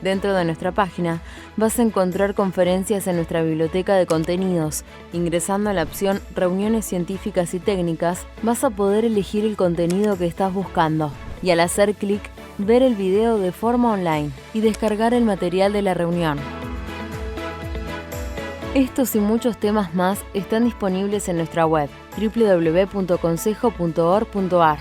Dentro de nuestra página vas a encontrar conferencias en nuestra biblioteca de contenidos. Ingresando a la opción Reuniones científicas y técnicas, vas a poder elegir el contenido que estás buscando y al hacer clic, ver el video de forma online y descargar el material de la reunión. Estos y muchos temas más están disponibles en nuestra web www.consejo.org.ar.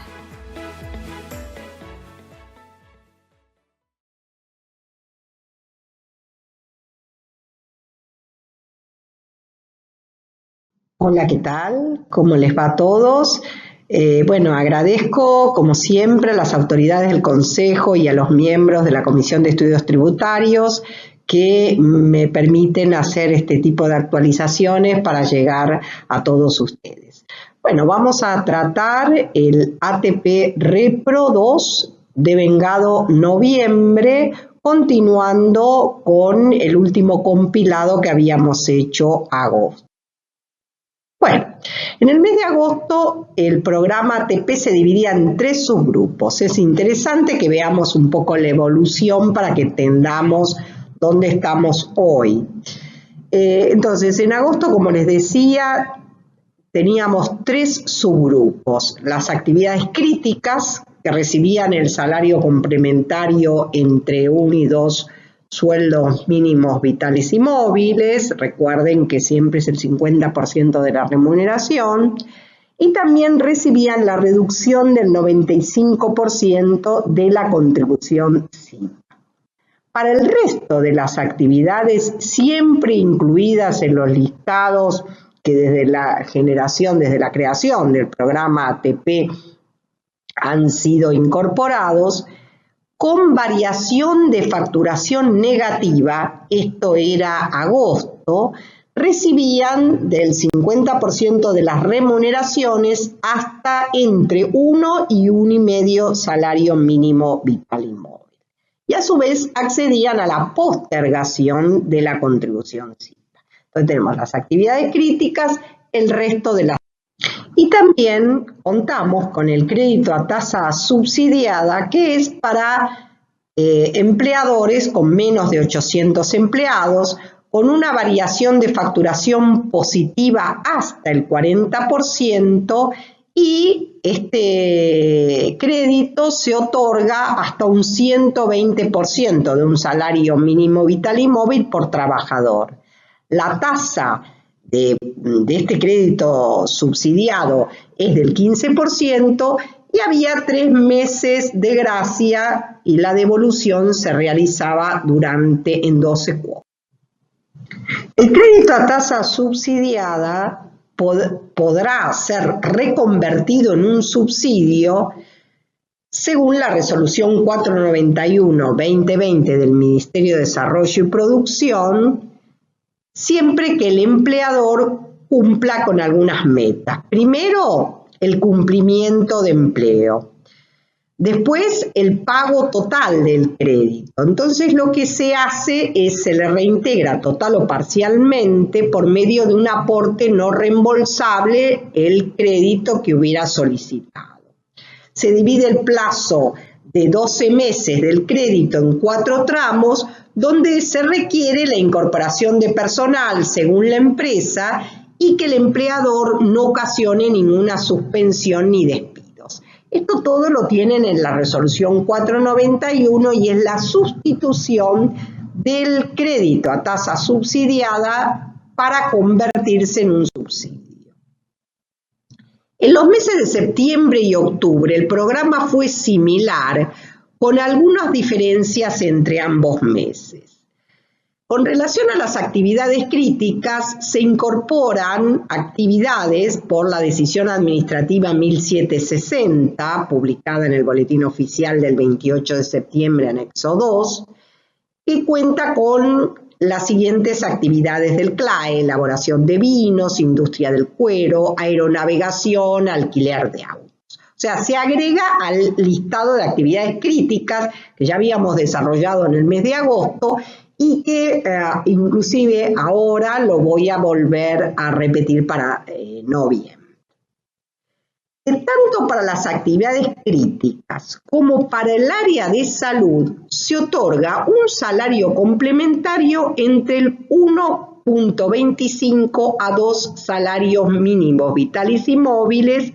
Hola, ¿qué tal? ¿Cómo les va a todos? Agradezco, como siempre, a las autoridades del Consejo y a los miembros de la Comisión de Estudios Tributarios que me permiten hacer este tipo de actualizaciones para llegar a todos ustedes. Bueno, vamos a tratar el ATP Repro 2 devengado noviembre, continuando con el último compilado que habíamos hecho agosto. Bueno, en el mes de agosto el programa ATP se dividía en 3 subgrupos. Es interesante que veamos un poco la evolución para que entendamos dónde estamos hoy. Entonces, en agosto, como les decía, teníamos 3 subgrupos. Las actividades críticas, que recibían el salario complementario entre 1 y 2 sueldos mínimos vitales y móviles, recuerden que siempre es el 50% de la remuneración, y también recibían la reducción del 95% de la contribución cívica. Para el resto de las actividades, siempre incluidas en los listados que desde la creación del programa ATP han sido incorporados, con variación de facturación negativa, esto era agosto, recibían del 50% de las remuneraciones hasta entre 1 y 1,5 salario mínimo vital y móvil. Y a su vez accedían a la postergación de la contribución cívica. Entonces tenemos las actividades críticas, el resto de las. Y también contamos con el crédito a tasa subsidiada, que es para empleadores con menos de 800 empleados, con una variación de facturación positiva hasta el 40%, y este crédito se otorga hasta un 120% de un salario mínimo vital y móvil por trabajador. La tasa de este crédito subsidiado es del 15% y había 3 meses de gracia y la devolución se realizaba en 12 cuotas. El crédito a tasa subsidiada podrá ser reconvertido en un subsidio según la resolución 491/2020 del Ministerio de Desarrollo y Producción, siempre que el empleador cumpla con algunas metas. Primero, el cumplimiento de empleo. Después, el pago total del crédito. Entonces, lo que se hace es se le reintegra total o parcialmente por medio de un aporte no reembolsable el crédito que hubiera solicitado. Se divide el plazo de 12 meses del crédito en 4 tramos, donde se requiere la incorporación de personal según la empresa y que el empleador no ocasione ninguna suspensión ni despidos. Esto todo lo tienen en la resolución 491 y es la sustitución del crédito a tasa subsidiada para convertirse en un subsidio. En los meses de septiembre y octubre el programa fue similar, con algunas diferencias entre ambos meses. Con relación a las actividades críticas, se incorporan actividades por la decisión administrativa 1760, publicada en el Boletín Oficial del 28 de septiembre, anexo 2, que cuenta con las siguientes actividades del CLAE: elaboración de vinos, industria del cuero, aeronavegación, alquiler de autos. O sea, se agrega al listado de actividades críticas que ya habíamos desarrollado en el mes de agosto y que inclusive ahora lo voy a volver a repetir para noviembre. tanto para las actividades críticas como para el área de salud se otorga un salario complementario entre el 1.25 a 2 salarios mínimos vitales y móviles,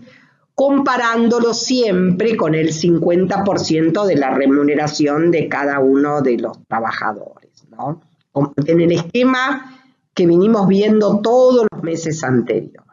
comparándolo siempre con el 50% de la remuneración de cada uno de los trabajadores, ¿no? En el esquema que vinimos viendo todos los meses anteriores.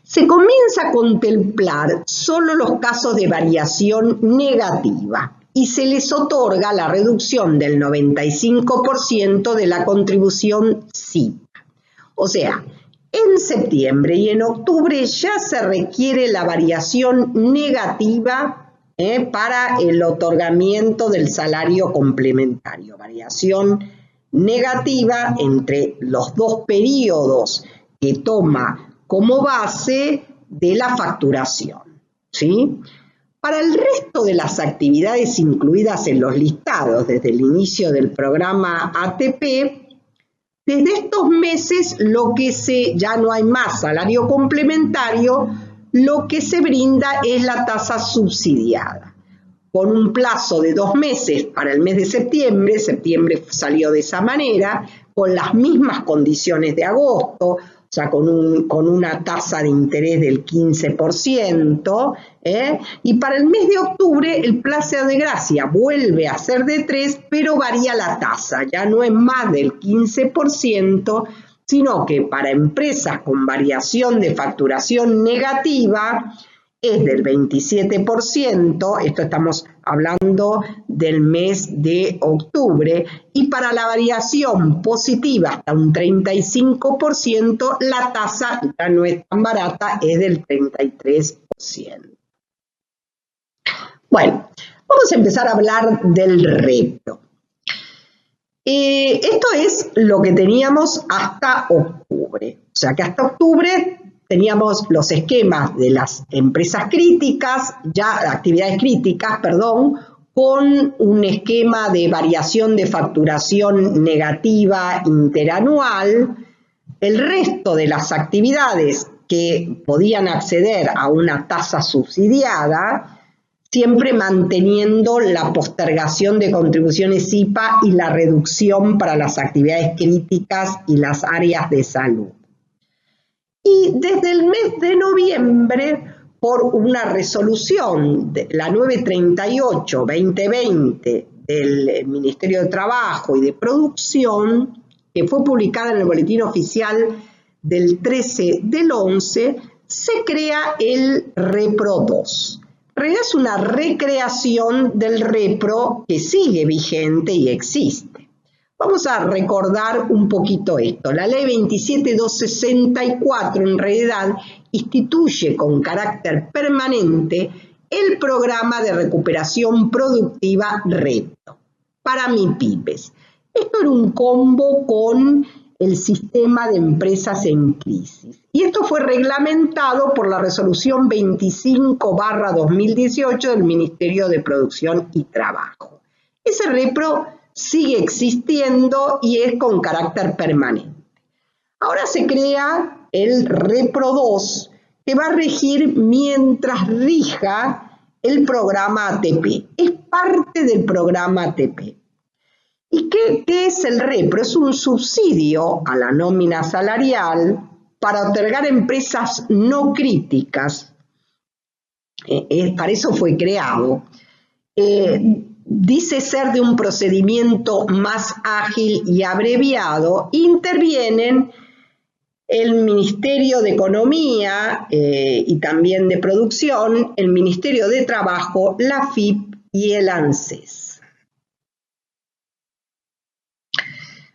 Se comienza a contemplar solo los casos de variación negativa y se les otorga la reducción del 95% de la contribución SIPA. O sea, en septiembre y en octubre ya se requiere la variación negativa para el otorgamiento del salario complementario. Variación negativa entre los dos periodos que toma como base de la facturación, ¿sí? Para el resto de las actividades incluidas en los listados desde el inicio del programa ATP, desde estos meses ya no hay más salario complementario, lo que se brinda es la tasa subsidiada, con un plazo de 2 meses para el mes de septiembre salió de esa manera, con las mismas condiciones de agosto, o sea, con una tasa de interés del 15%, y para el mes de octubre el plazo de gracia vuelve a ser de 3, pero varía la tasa, ya no es más del 15%, sino que para empresas con variación de facturación negativa es del 27%, esto estamos hablando del mes de octubre, y para la variación positiva hasta un 35%, la tasa ya no es tan barata, es del 33%. Bueno, vamos a empezar a hablar del repro. Esto es lo que teníamos hasta octubre, o sea que hasta octubre teníamos los esquemas de las empresas críticas, actividades críticas, con un esquema de variación de facturación negativa interanual. El resto de las actividades que podían acceder a una tasa subsidiada, siempre manteniendo la postergación de contribuciones SIPA y la reducción para las actividades críticas y las áreas de salud. Y desde el mes de noviembre, por una resolución, la 938-2020 del Ministerio de Trabajo y de Producción, que fue publicada en el Boletín Oficial del 13 del 11, se crea el Repro 2. En realidad es una recreación del Repro que sigue vigente y existe. Vamos a recordar un poquito esto. La ley 27.264 en realidad instituye con carácter permanente el programa de recuperación productiva Repro para MIPYMES. Esto era un combo con el sistema de empresas en crisis. Y esto fue reglamentado por la resolución 25/2018 del Ministerio de Producción y Trabajo. Ese Repro sigue existiendo y es con carácter permanente. Ahora se crea el Repro 2, que va a regir mientras rija el programa ATP. Es parte del programa ATP. ¿Y qué es el Repro? Es un subsidio a la nómina salarial para otorgar a empresas no críticas. Para eso fue creado. Dice ser de un procedimiento más ágil y abreviado. Intervienen el Ministerio de Economía y también de Producción, el Ministerio de Trabajo, la AFIP y el ANSES.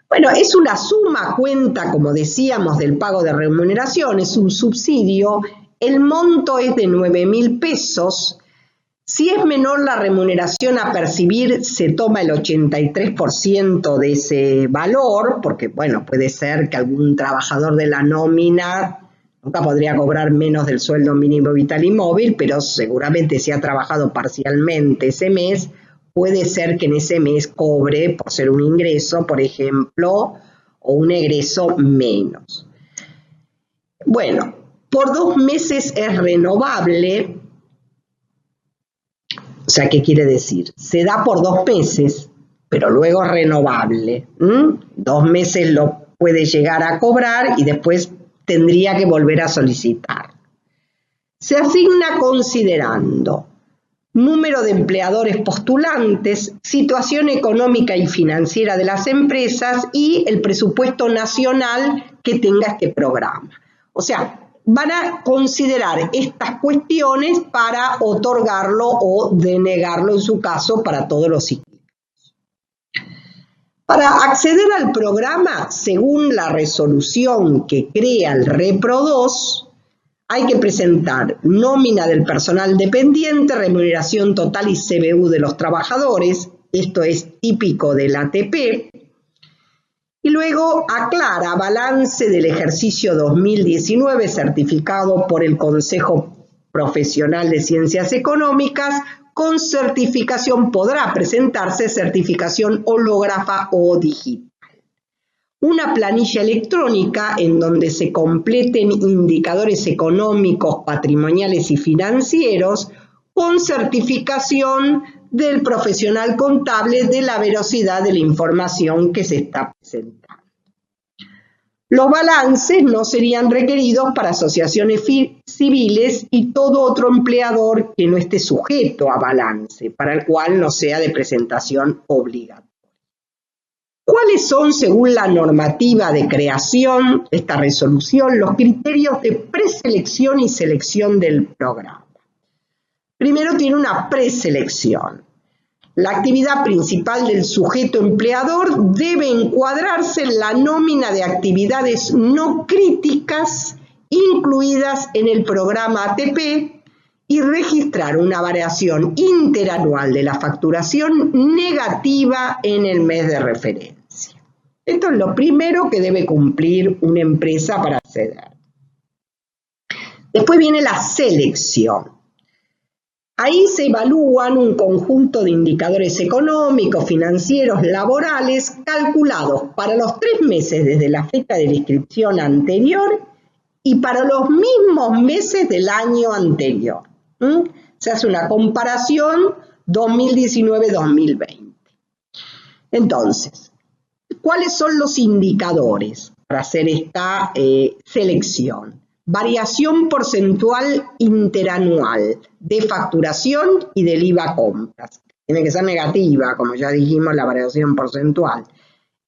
Bueno, es una suma cuenta, como decíamos, del pago de remuneración, es un subsidio, el monto es de 9.000 pesos. Si es menor la remuneración a percibir, se toma el 83% de ese valor, porque, bueno, puede ser que algún trabajador de la nómina nunca podría cobrar menos del sueldo mínimo vital y móvil, pero seguramente si ha trabajado parcialmente ese mes, puede ser que en ese mes cobre, por ser un ingreso, por ejemplo, o un egreso menos. Bueno, por 2 meses es renovable. O sea, ¿qué quiere decir? Se da por 2 meses, pero luego es renovable. 2 meses lo puede llegar a cobrar y después tendría que volver a solicitar. Se asigna considerando número de empleadores postulantes, situación económica y financiera de las empresas y el presupuesto nacional que tenga este programa. O sea, van a considerar estas cuestiones para otorgarlo o denegarlo en su caso para todos los ciclos. Para acceder al programa, según la resolución que crea el REPRO2, hay que presentar nómina del personal dependiente, remuneración total y CBU de los trabajadores, esto es típico del ATP, y luego aclara balance del ejercicio 2019 certificado por el Consejo Profesional de Ciencias Económicas, con certificación podrá presentarse certificación hológrafa o digital. Una planilla electrónica en donde se completen indicadores económicos, patrimoniales y financieros con certificación del profesional contable de la veracidad de la información que se está presentando. Los balances no serían requeridos para asociaciones civiles y todo otro empleador que no esté sujeto a balance, para el cual no sea de presentación obligatoria. ¿Cuáles son, según la normativa de creación de esta resolución, los criterios de preselección y selección del programa? Primero tiene una preselección. La actividad principal del sujeto empleador debe encuadrarse en la nómina de actividades no críticas incluidas en el programa ATP y registrar una variación interanual de la facturación negativa en el mes de referencia. Esto es lo primero que debe cumplir una empresa para acceder. Después viene la selección. Ahí se evalúan un conjunto de indicadores económicos, financieros, laborales, calculados para los 3 meses desde la fecha de la inscripción anterior y para los mismos meses del año anterior. Se hace una comparación 2019-2020. Entonces, ¿cuáles son los indicadores para hacer esta selección? Variación porcentual interanual de facturación y del IVA compras. Tiene que ser negativa, como ya dijimos, la variación porcentual.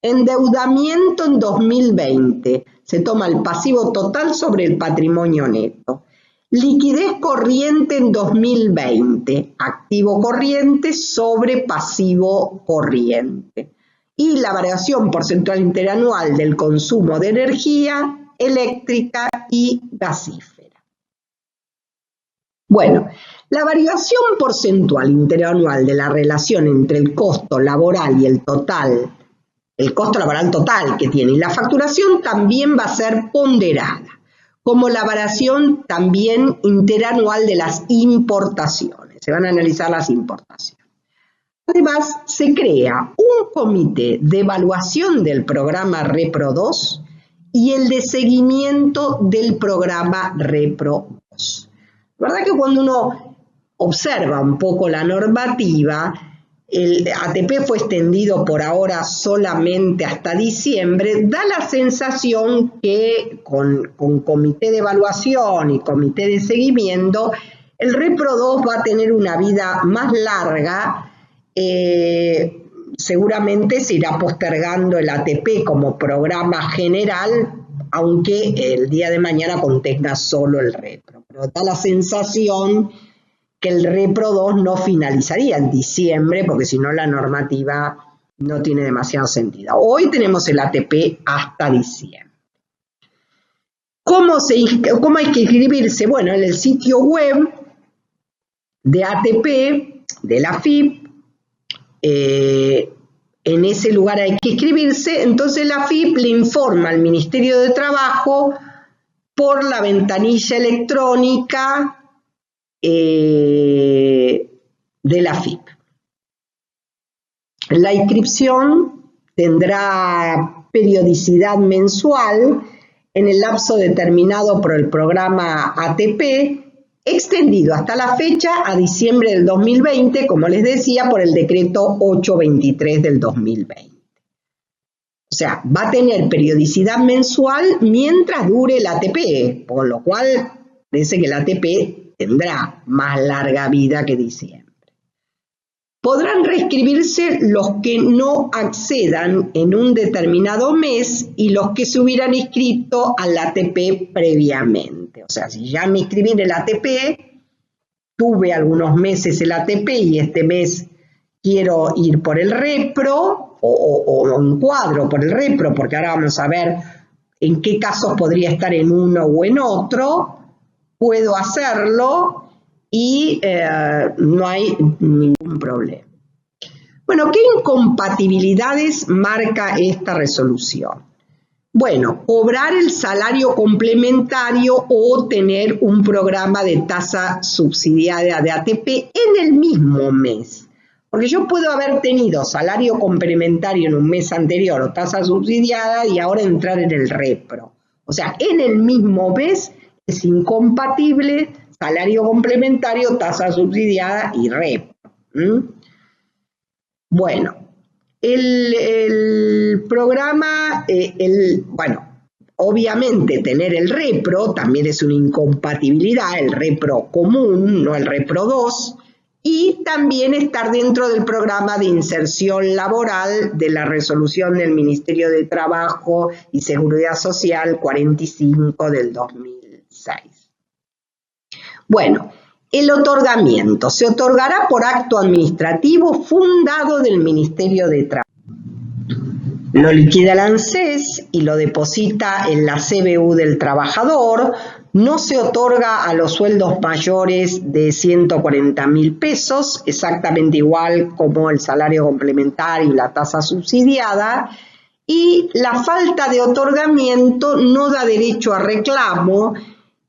Endeudamiento en 2020. Se toma el pasivo total sobre el patrimonio neto. Liquidez corriente en 2020. Activo corriente sobre pasivo corriente. Y la variación porcentual interanual del consumo de energía eléctrica y gasífera. Bueno, la variación porcentual interanual de la relación entre el costo laboral y el costo laboral total que tiene y la facturación también va a ser ponderada, como la variación también interanual de las importaciones. Se van a analizar las importaciones. Además, se crea un comité de evaluación del programa REPRO2 y el de seguimiento del programa REPRO2. La verdad que cuando uno observa un poco la normativa, el ATP fue extendido por ahora solamente hasta diciembre, da la sensación que con comité de evaluación y comité de seguimiento, el REPRO2 va a tener una vida más larga. Seguramente se irá postergando el ATP como programa general, aunque el día de mañana contenga solo el REPRO. Pero da la sensación que el REPRO2 no finalizaría en diciembre, porque si no la normativa no tiene demasiado sentido. Hoy tenemos el ATP hasta diciembre. ¿Cómo hay que inscribirse? Bueno, en el sitio web de ATP, de la AFIP, en ese lugar hay que inscribirse, entonces la AFIP le informa al Ministerio de Trabajo por la ventanilla electrónica de la AFIP. La inscripción tendrá periodicidad mensual en el lapso determinado por el programa ATP, extendido hasta la fecha a diciembre del 2020, como les decía, por el decreto 823 del 2020. O sea, va a tener periodicidad mensual mientras dure el ATP, por lo cual parece que el ATP tendrá más larga vida que diciembre. Podrán reescribirse los que no accedan en un determinado mes y los que se hubieran inscrito al ATP previamente. O sea, si ya me inscribí en el ATP, tuve algunos meses el ATP y este mes quiero ir por el repro o un cuadro por el repro, porque ahora vamos a ver en qué casos podría estar en uno o en otro, puedo hacerlo y no hay ningún problema. Bueno, ¿qué incompatibilidades marca esta resolución? Bueno, cobrar el salario complementario o tener un programa de tasa subsidiada de ATP en el mismo mes. Porque yo puedo haber tenido salario complementario en un mes anterior o tasa subsidiada y ahora entrar en el repro. O sea, en el mismo mes es incompatible salario complementario, tasa subsidiada y repro. Bueno, el programa, obviamente tener el repro también es una incompatibilidad, el repro común, no el repro 2, y también estar dentro del programa de inserción laboral de la resolución del Ministerio de Trabajo y Seguridad Social 45 del 2006. Bueno, el otorgamiento se otorgará por acto administrativo fundado del Ministerio de Trabajo. Lo liquida el ANSES y lo deposita en la CBU del trabajador. No se otorga a los sueldos mayores de 140.000 pesos, exactamente igual como el salario complementario y la tasa subsidiada. Y la falta de otorgamiento no da derecho a reclamo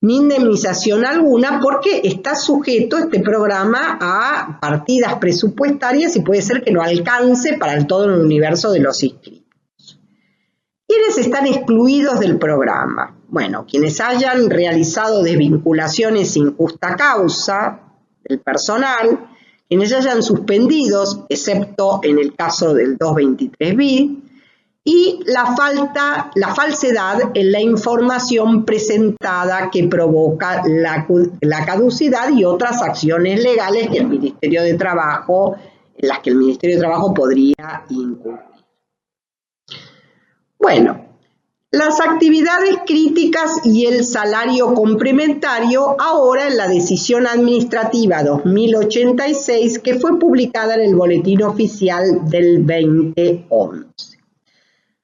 ni indemnización alguna porque está sujeto este programa a partidas presupuestarias y puede ser que no alcance para todo el universo de los inscritos. ¿Quiénes están excluidos del programa? Bueno, quienes hayan realizado desvinculaciones sin justa causa del personal, quienes hayan suspendidos, excepto en el caso del 223bis, y la falsedad en la información presentada que provoca la caducidad y otras acciones legales que el Ministerio de Trabajo, en las que el Ministerio de Trabajo podría incurrir. Bueno, las actividades críticas y el salario complementario ahora en la decisión administrativa 2086 que fue publicada en el Boletín Oficial del 2011.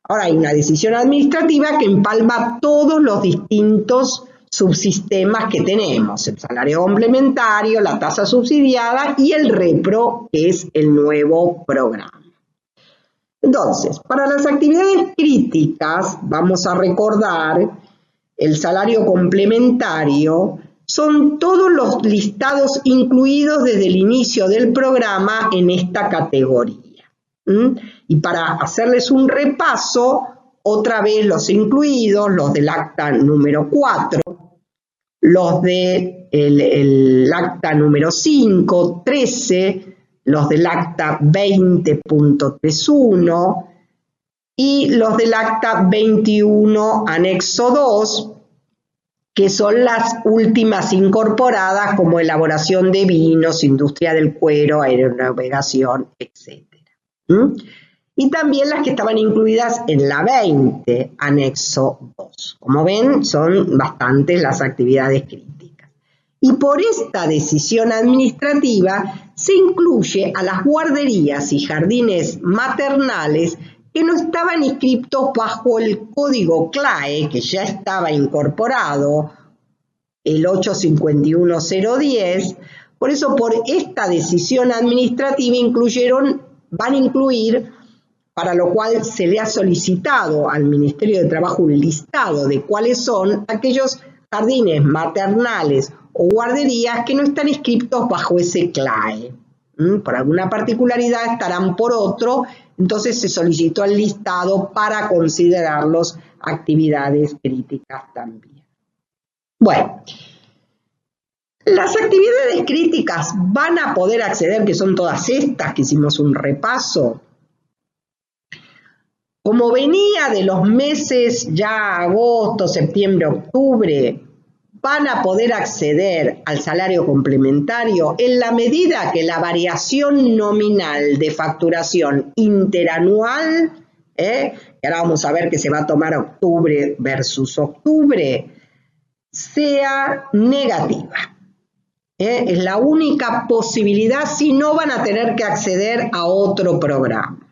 Ahora hay una decisión administrativa que empalma todos los distintos subsistemas que tenemos, el salario complementario, la tasa subsidiada y el repro, que es el nuevo programa. Entonces, para las actividades críticas, vamos a recordar el salario complementario, son todos los listados incluidos desde el inicio del programa en esta categoría. Y para hacerles un repaso, otra vez los incluidos, los del acta número 4, los del acta número 5, 13, los del acta 20.31 y los del acta 21, anexo 2, que son las últimas incorporadas como elaboración de vinos, industria del cuero, aeronavegación, etc. Y también las que estaban incluidas en la 20, anexo 2. Como ven, son bastantes las actividades críticas. Y por esta decisión administrativa se incluye a las guarderías y jardines maternales que no estaban inscritos bajo el código CLAE, que ya estaba incorporado, el 851.010. Por eso, por esta decisión administrativa van a incluir, para lo cual se le ha solicitado al Ministerio de Trabajo un listado de cuáles son aquellos jardines maternales o guarderías que no están inscritos bajo ese CLAE. Por alguna particularidad estarán por otro, entonces se solicitó el listado para considerarlos actividades críticas también. Bueno, las actividades críticas van a poder acceder, que son todas estas que hicimos un repaso. Como venía de los meses ya agosto, septiembre, octubre, van a poder acceder al salario complementario en la medida que la variación nominal de facturación interanual, que ahora vamos a ver que se va a tomar octubre versus octubre, sea negativa. Es la única posibilidad, si no van a tener que acceder a otro programa.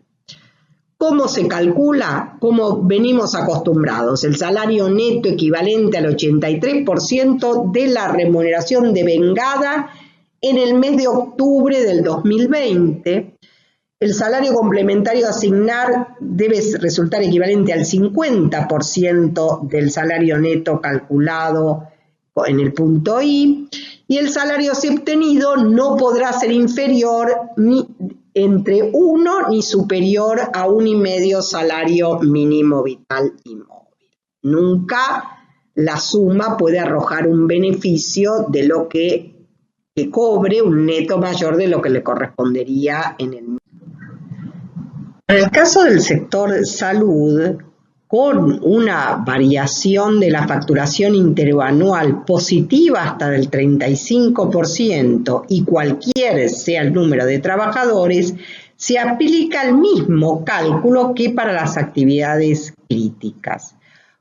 ¿Cómo se calcula? Como venimos acostumbrados, el salario neto equivalente al 83% de la remuneración devengada en el mes de octubre del 2020. El salario complementario a asignar debe resultar equivalente al 50% del salario neto calculado en el punto I, y el salario así obtenido no podrá ser inferior ni entre 1 ni superior a 1,5 salario mínimo vital y móvil. Nunca la suma puede arrojar un beneficio de lo que cobre un neto mayor de lo que le correspondería en el mismo. En el caso del sector salud, con una variación de la facturación interanual positiva hasta del 35% y cualquier sea el número de trabajadores, se aplica el mismo cálculo que para las actividades críticas.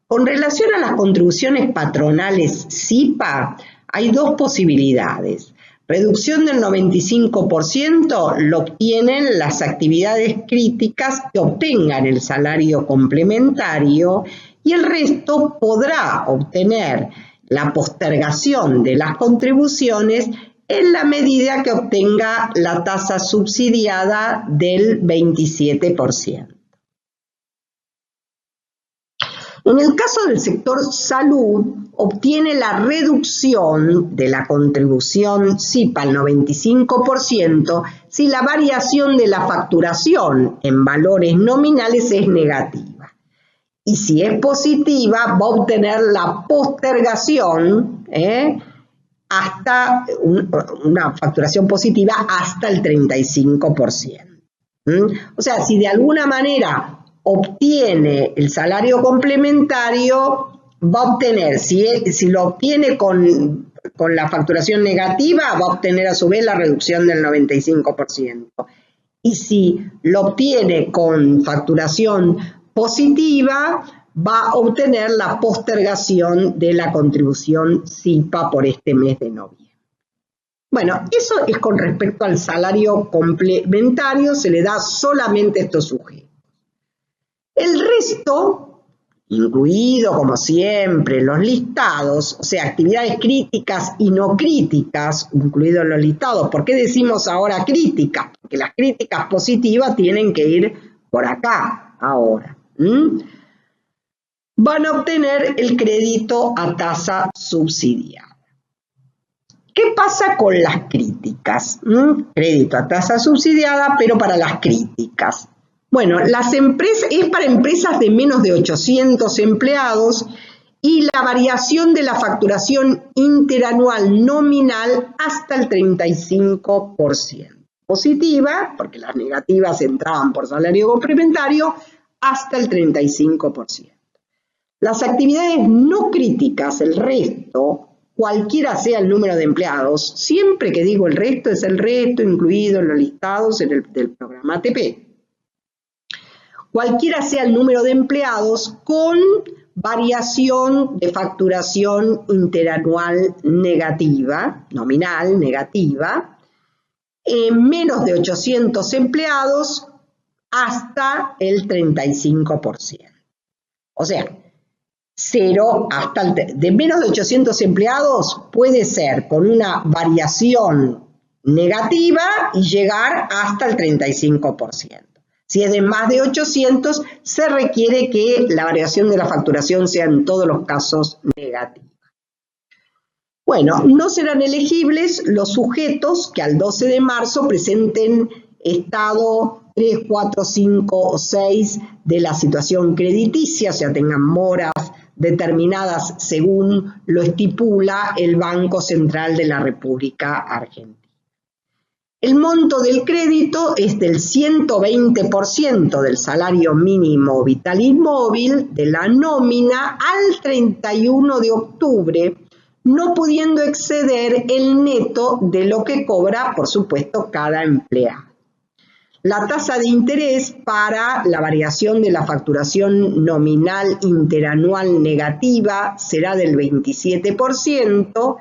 Con relación a las contribuciones patronales SIPA, hay dos posibilidades. Reducción del 95% lo obtienen las actividades críticas que obtengan el salario complementario y el resto podrá obtener la postergación de las contribuciones en la medida que obtenga la tasa subsidiada del 27%. En el caso del sector salud, obtiene la reducción de la contribución SIPA al 95% si la variación de la facturación en valores nominales es negativa. Y si es positiva, va a obtener la postergación hasta una facturación positiva hasta el 35%. O sea, si de alguna manera obtiene el salario complementario, va a obtener, si lo obtiene con la facturación negativa, va a obtener a su vez la reducción del 95%. Y si lo obtiene con facturación positiva, va a obtener la postergación de la contribución SIPA por este mes de noviembre. Bueno, eso es con respecto al salario complementario, se le da solamente estos sujetos. El resto, incluido como siempre los listados, o sea, actividades críticas y no críticas, incluidos los listados. ¿Por qué decimos ahora críticas? Porque las críticas positivas tienen que ir por acá ahora. Van a obtener el crédito a tasa subsidiada. ¿Qué pasa con las críticas? Crédito a tasa subsidiada, pero para las críticas. Bueno, es para empresas de menos de 800 empleados y la variación de la facturación interanual nominal hasta el 35%. Positiva, porque las negativas entraban por salario complementario, hasta el 35%. Las actividades no críticas, el resto, cualquiera sea el número de empleados, siempre que digo el resto es el resto incluido en los listados del programa ATP. Cualquiera sea el número de empleados con variación de facturación interanual negativa, nominal negativa, menos de 800 empleados hasta el 35%. O sea, de menos de 800 empleados puede ser con una variación negativa y llegar hasta el 35%. Si es de más de 800, se requiere que la variación de la facturación sea en todos los casos negativa. Bueno, no serán elegibles los sujetos que al 12 de marzo presenten estado 3, 4, 5 o 6 de la situación crediticia, o sea, tengan moras determinadas según lo estipula el Banco Central de la República Argentina. El monto del crédito es del 120% del salario mínimo vital y móvil de la nómina al 31 de octubre, no pudiendo exceder el neto de lo que cobra, por supuesto, cada empleado. La tasa de interés para la variación de la facturación nominal interanual negativa será del 27%,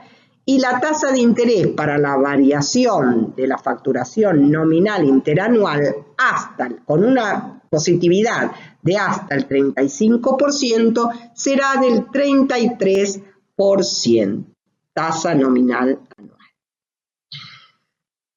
y la tasa de interés para la variación de la facturación nominal interanual con una positividad de hasta el 35% será del 33%, tasa nominal anual.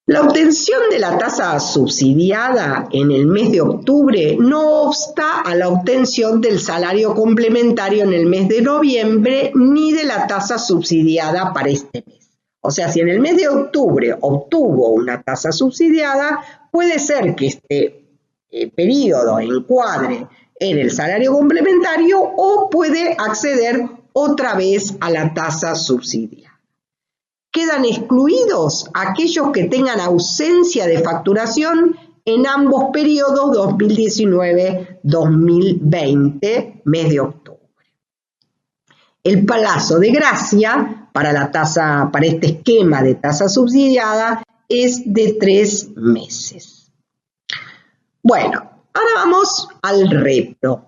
La obtención de la tasa subsidiada en el mes de octubre no obsta a la obtención del salario complementario en el mes de noviembre ni de la tasa subsidiada para este mes. O sea, si en el mes de octubre obtuvo una tasa subsidiada, puede ser que este periodo encuadre en el salario complementario o puede acceder otra vez a la tasa subsidiada. Quedan excluidos aquellos que tengan ausencia de facturación en ambos periodos 2019-2020, mes de octubre. El plazo de gracia para este esquema de tasa subsidiada es de 3 meses. Bueno, ahora vamos al repro.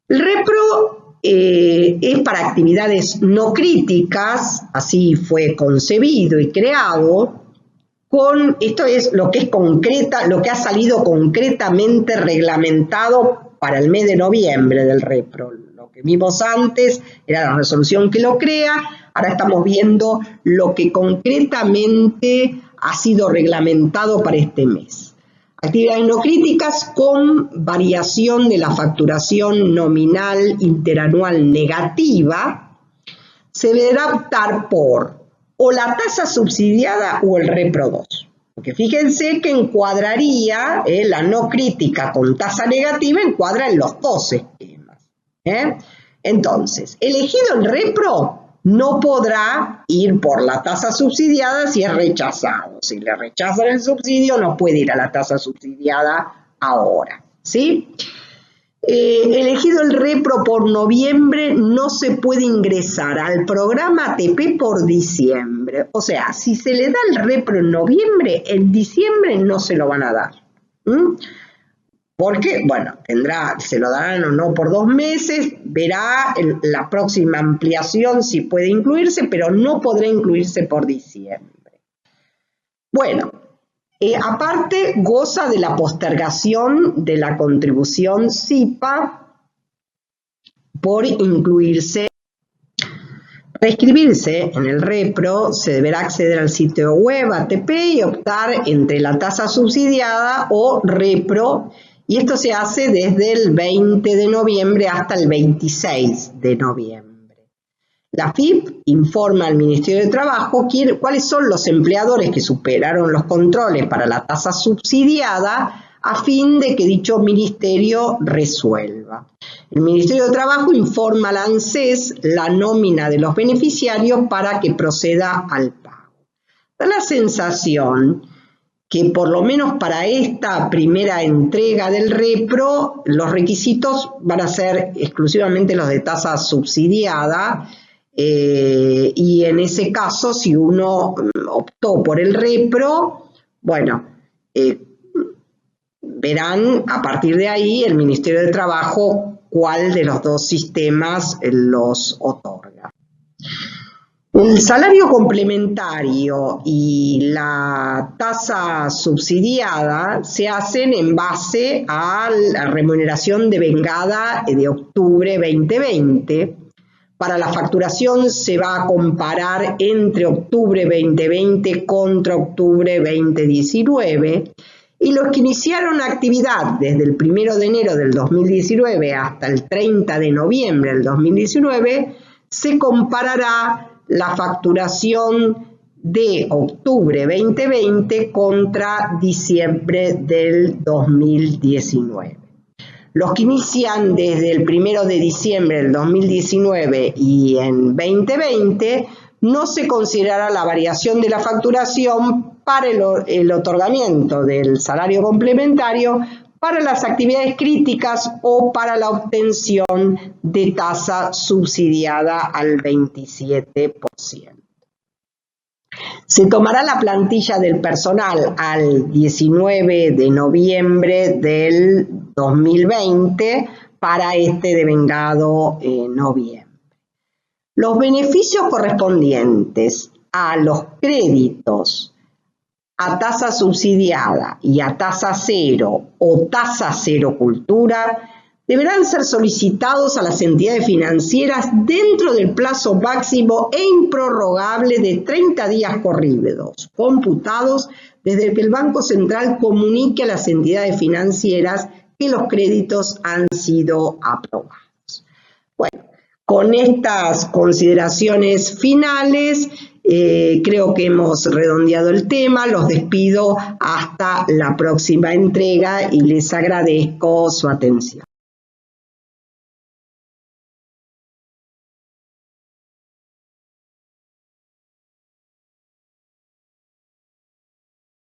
El repro es para actividades no críticas, así fue concebido y creado, esto es lo que ha salido concretamente reglamentado para el mes de noviembre del repro. Lo que vimos antes era la resolución que lo crea, ahora estamos viendo lo que concretamente ha sido reglamentado para este mes. Actividades no críticas con variación de la facturación nominal interanual negativa, se deberá optar por o la tasa subsidiada o el repro 2. Porque fíjense que encuadraría, la no crítica con tasa negativa encuadra en los dos esquemas. Entonces, elegido el repro, no podrá ir por la tasa subsidiada si es rechazado. Si le rechazan el subsidio, no puede ir a la tasa subsidiada ahora, ¿sí? Elegido el repro por noviembre, no se puede ingresar al programa ATP por diciembre. O sea, si se le da el repro en noviembre, en diciembre no se lo van a dar. Porque, bueno, se lo darán o no por 2 meses, verá la próxima ampliación si puede incluirse, pero no podrá incluirse por diciembre. Bueno, aparte goza de la postergación de la contribución SIPA por incluirse. Para inscribirse en el repro se deberá acceder al sitio web ATP y optar entre la tasa subsidiada o repro. Y esto se hace desde el 20 de noviembre hasta el 26 de noviembre. La FIP informa al Ministerio de Trabajo cuáles son los empleadores que superaron los controles para la tasa subsidiada a fin de que dicho ministerio resuelva. El Ministerio de Trabajo informa al ANSES la nómina de los beneficiarios para que proceda al pago. Da la sensación que por lo menos para esta primera entrega del repro, los requisitos van a ser exclusivamente los de tasa subsidiada, y en ese caso, si uno optó por el repro, bueno, verán a partir de ahí el Ministerio de Trabajo cuál de los dos sistemas los otorga. El salario complementario y la tasa subsidiada se hacen en base a la remuneración devengada de octubre 2020. Para la facturación se va a comparar entre octubre 2020 contra octubre 2019. Y los que iniciaron actividad desde el 1 de enero del 2019 hasta el 30 de noviembre del 2019 se comparará la facturación de octubre 2020 contra diciembre del 2019. Los que inician desde el 1 de diciembre del 2019 y en 2020 no se considerará la variación de la facturación para el otorgamiento del salario complementario para las actividades críticas o para la obtención de tasa subsidiada al 27%. Se tomará la plantilla del personal al 19 de noviembre del 2020 para este devengado noviembre. Los beneficios correspondientes a los créditos a tasa subsidiada y a tasa cero o tasa cero cultura deberán ser solicitados a las entidades financieras dentro del plazo máximo e improrrogable de 30 días corridos, computados desde que el Banco Central comunique a las entidades financieras que los créditos han sido aprobados. Bueno, con estas consideraciones finales, creo que hemos redondeado el tema. Los despido hasta la próxima entrega y les agradezco su atención.